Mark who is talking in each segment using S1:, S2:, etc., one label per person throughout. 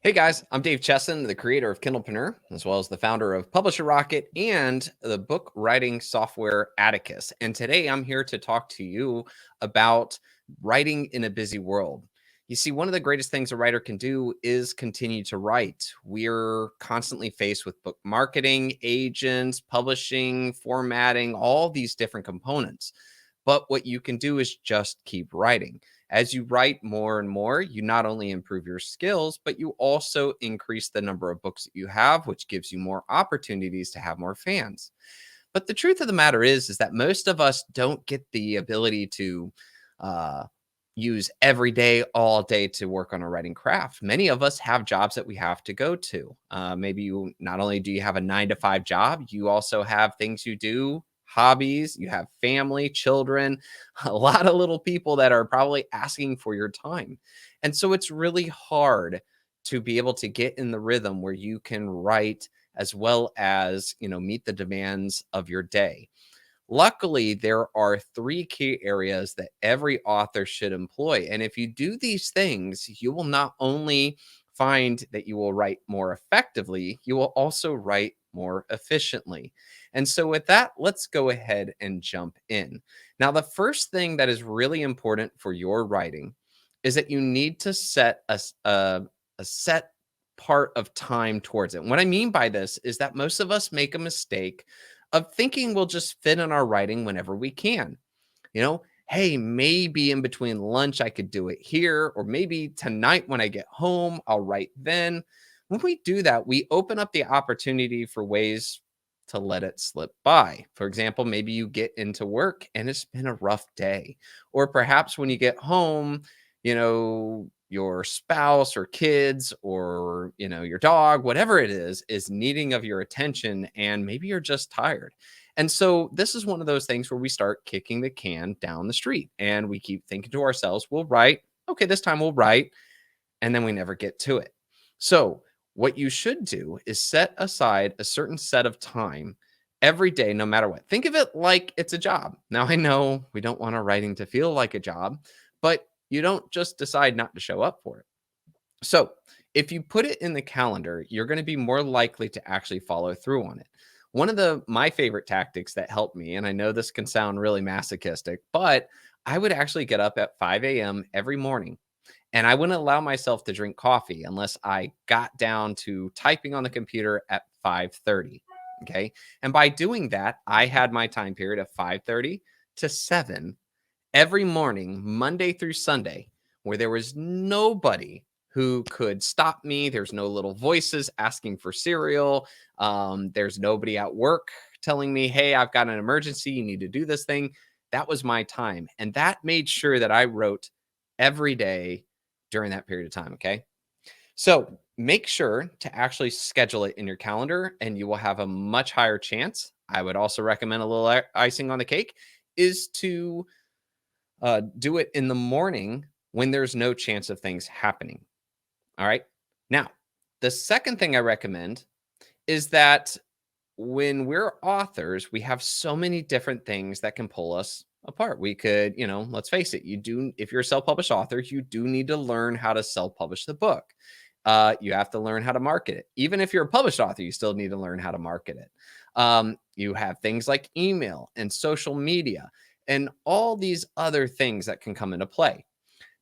S1: Hey guys, I'm Dave Chesson, the creator of Kindlepreneur, as well as the founder of Publisher Rocket and the book writing software Atticus. And today I'm here to talk to you about writing in a busy world. You see, one of the greatest things a writer can do is continue to write. We're constantly faced with book marketing, agents, publishing, formatting, all these different components. But what you can do is just keep writing. As you write more and more, you not only improve your skills, but you also increase the number of books that you have, which gives you more opportunities to have more fans. But the truth of the matter is that most of us don't get the ability to uh, use every day, all day to work on a writing craft. Many of us have jobs that we have to go to. Maybe you not only do you have a 9 to 5 job, you also have things you do, hobbies, you have family, children, a lot of little people that are probably asking for your time. And so it's really hard to be able to get in the rhythm where you can write as well as, meet the demands of your day. Luckily, there are three key areas that every author should employ. And if you do these things, you will not only find that you will write more effectively, you will also write more efficiently. And so, with that, let's go ahead and jump in. Now, the first thing that is really important for your writing is that you need to set a set part of time towards it. What I mean by this is that most of us make a mistake of thinking we'll just fit in our writing whenever we can. Hey, maybe in between lunch, I could do it here, or maybe tonight when I get home, I'll write then. When we do that, we open up the opportunity for ways to let it slip by. For example, maybe you get into work and it's been a rough day, or perhaps when you get home, your spouse or kids or your dog, whatever it is needing of your attention, and maybe you're just tired. And so this is one of those things where we start kicking the can down the street and we keep thinking to ourselves, we'll write, okay, this time we'll write, and then we never get to it. So what you should do is set aside a certain set of time every day, no matter what. Think of it like it's a job. Now, I know we don't want our writing to feel like a job, but you don't just decide not to show up for it. So, if you put it in the calendar, you're going to be more likely to actually follow through on it. One of my favorite tactics that helped me, and I know this can sound really masochistic, but I would actually get up at 5 a.m. every morning, and I wouldn't allow myself to drink coffee unless I got down to typing on the computer at 5:30. Okay. And by doing that, I had my time period of 5:30 to 7 every morning, Monday through Sunday, where there was nobody who could stop me. There's no little voices asking for cereal. There's nobody at work telling me, hey, I've got an emergency. You need to do this thing. That was my time. And that made sure that I wrote every day during that period of time. Okay. So make sure to actually schedule it in your calendar and you will have a much higher chance. I would also recommend a little icing on the cake is to do it in the morning when there's no chance of things happening. All right. Now, the second thing I recommend is that when we're authors, we have so many different things that can pull us apart. We could, let's face it, if you're a self published author, you do need to learn how to self publish the book. You have to learn how to market it. Even if you're a published author, you still need to learn how to market it. You have things like email and social media and all these other things that can come into play.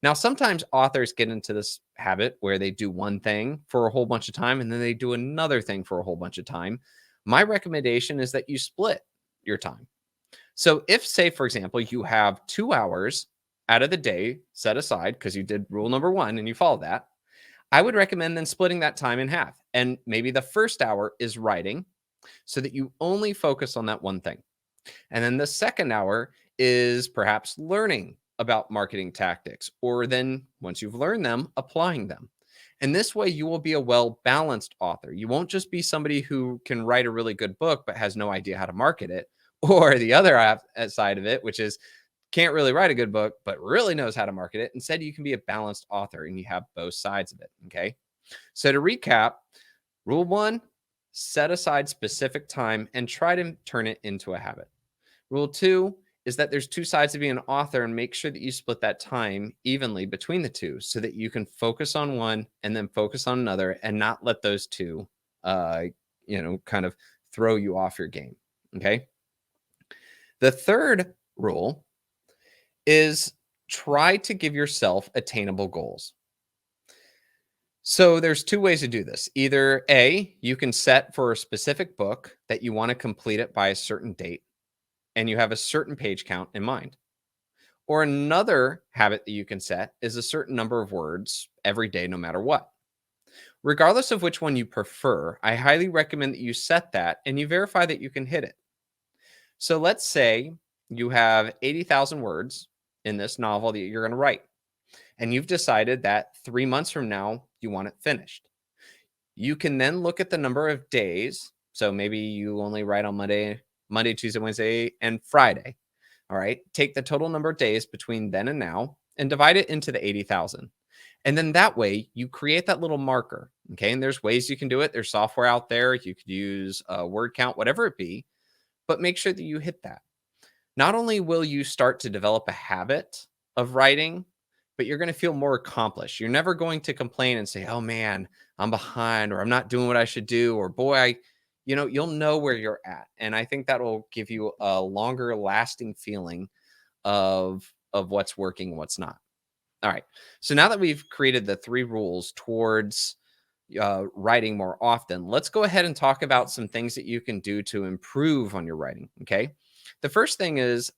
S1: Now, sometimes authors get into this habit where they do one thing for a whole bunch of time and then they do another thing for a whole bunch of time. My recommendation is that you split your time. So, if, say, for example, you have 2 hours out of the day set aside because you did rule number one and you follow that, I would recommend then splitting that time in half. And maybe the first hour is writing so that you only focus on that one thing. And then the second hour is perhaps learning about marketing tactics, or then once you've learned them, applying them. And this way, you will be a well balanced author. You won't just be somebody who can write a really good book, but has no idea how to market it, or the other side of it, which is can't really write a good book, but really knows how to market it. Instead, you can be a balanced author and you have both sides of it. Okay. So to recap, rule one, set aside specific time and try to turn it into a habit. Rule two is that there's two sides to being an author, and make sure that you split that time evenly between the two so that you can focus on one and then focus on another and not let those two, uh, kind of throw you off your game. Okay. The third rule is try to give yourself attainable goals. So there's two ways to do this. Either A, you can set for a specific book that you want to complete it by a certain date and you have a certain page count in mind. Or another habit that you can set is a certain number of words every day, no matter what. Regardless of which one you prefer, I highly recommend that you set that and you verify that you can hit it. So let's say you have 80,000 words in this novel that you're going to write, and you've decided that 3 months from now, you want it finished. You can then look at the number of days. So maybe you only write on Monday, Tuesday, Wednesday, and Friday. All right. Take the total number of days between then and now and divide it into the 80,000. And then that way you create that little marker. Okay. And there's ways you can do it. There's software out there. You could use a word count, whatever it be, but make sure that you hit that. Not only will you start to develop a habit of writing, but you're going to feel more accomplished. You're never going to complain and say, oh man, I'm behind, or I'm not doing what I should do, or boy, you'll know where you're at. And I think that will give you a longer lasting feeling of what's working and what's not. All right. So now that we've created the 3 rules towards writing more often, let's go ahead and talk about some things that you can do to improve on your writing. Okay. The first thing is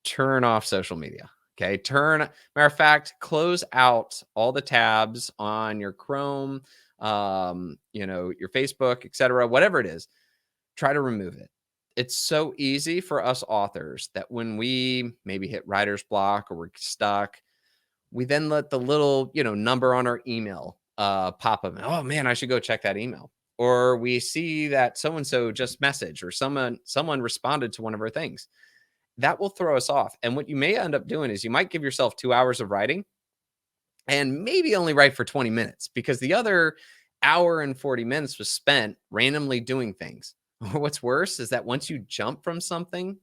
S1: turn off social media. Okay. Matter of fact, close out all the tabs on your Chrome, your Facebook, etc., whatever it is. Try to remove it. It's so easy for us authors that when we maybe hit writer's block or we're stuck, we then let the little, number on our email pop up. Oh man, I should go check that email. Or we see that so-and-so just messaged or someone responded to one of our things. That will throw us off. And what you may end up doing is you might give yourself 2 hours of writing and maybe only write for 20 minutes because the other hour and 40 minutes was spent randomly doing things. Or what's worse is that once you jump from something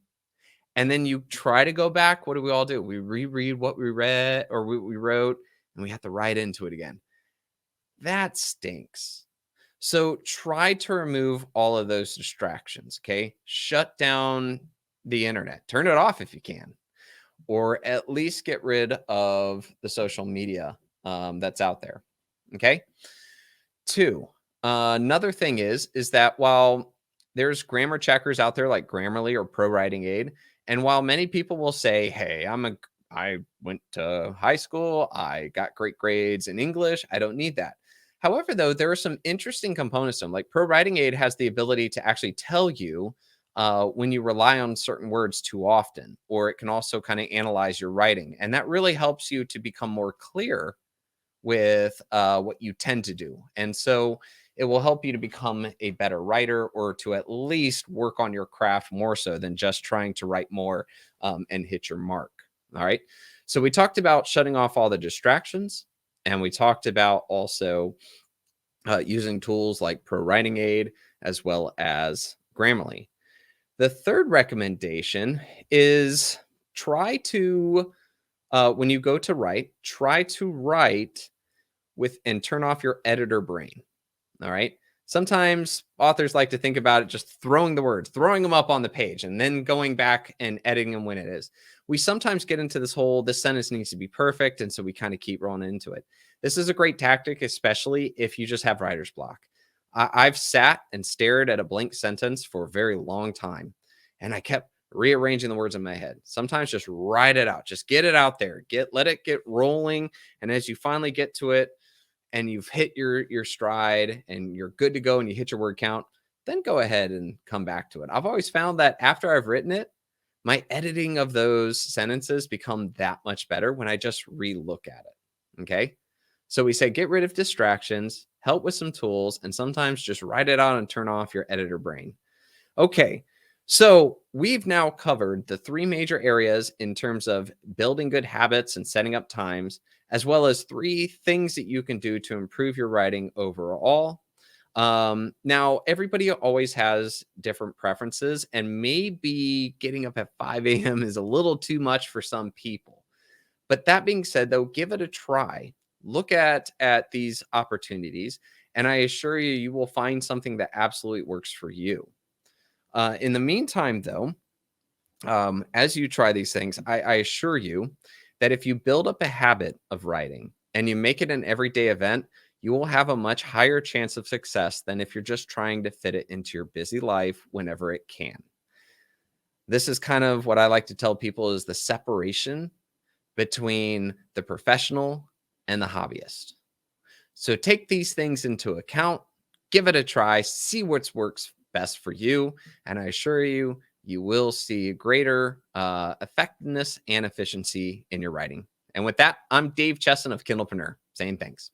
S1: and then you try to go back, what do we all do? We reread what we read or we wrote, and we have to write into it again. That stinks. So try to remove all of those distractions, okay? Shut down the internet. Turn it off if you can, or at least get rid of the social media that's out there, okay? 2, another thing is that while there's grammar checkers out there like Grammarly or Pro Writing Aid, and while many people will say, hey, I went to high school, I got great grades in English, I don't need that. However, though, there are some interesting components to them. Like Pro Writing Aid has the ability to actually tell you when you rely on certain words too often, or it can also kind of analyze your writing. And that really helps you to become more clear with what you tend to do. And so it will help you to become a better writer or to at least work on your craft more so than just trying to write more and hit your mark. All right. So we talked about shutting off all the distractions, and we talked about also using tools like Pro Writing Aid as well as Grammarly. The third recommendation is try to, when you go to write, try to write with and turn off your editor brain. All right. Sometimes authors like to think about it just throwing the words, throwing them up on the page, and then going back and editing them when it is. We sometimes get into this sentence needs to be perfect. And so we kind of keep rolling into it. This is a great tactic, especially if you just have writer's block. I've sat and stared at a blank sentence for a very long time, and I kept rearranging the words in my head. Sometimes just write it out, just get it out there, let it get rolling. And as you finally get to it, and you've hit your stride and you're good to go and you hit your word count, then go ahead and come back to it. I've always found that after I've written it, my editing of those sentences become that much better when I just re-look at it. Okay. So we say, get rid of distractions, help with some tools, and sometimes just write it out and turn off your editor brain. Okay. So we've now covered the 3 major areas in terms of building good habits and setting up times, as well as 3 things that you can do to improve your writing overall. Now, everybody always has different preferences, and maybe getting up at 5 a.m. is a little too much for some people. But that being said, though, give it a try. Look at these opportunities, and I assure you, you will find something that absolutely works for you. In the meantime, though, as you try these things, I assure you that if you build up a habit of writing and you make it an everyday event, you will have a much higher chance of success than if you're just trying to fit it into your busy life whenever it can. This is kind of what I like to tell people is the separation between the professional and the hobbyist. So take these things into account, give it a try, see what works best for you, and I assure you, you will see greater effectiveness and efficiency in your writing. And with that, I'm Dave Chesson of Kindlepreneur saying thanks.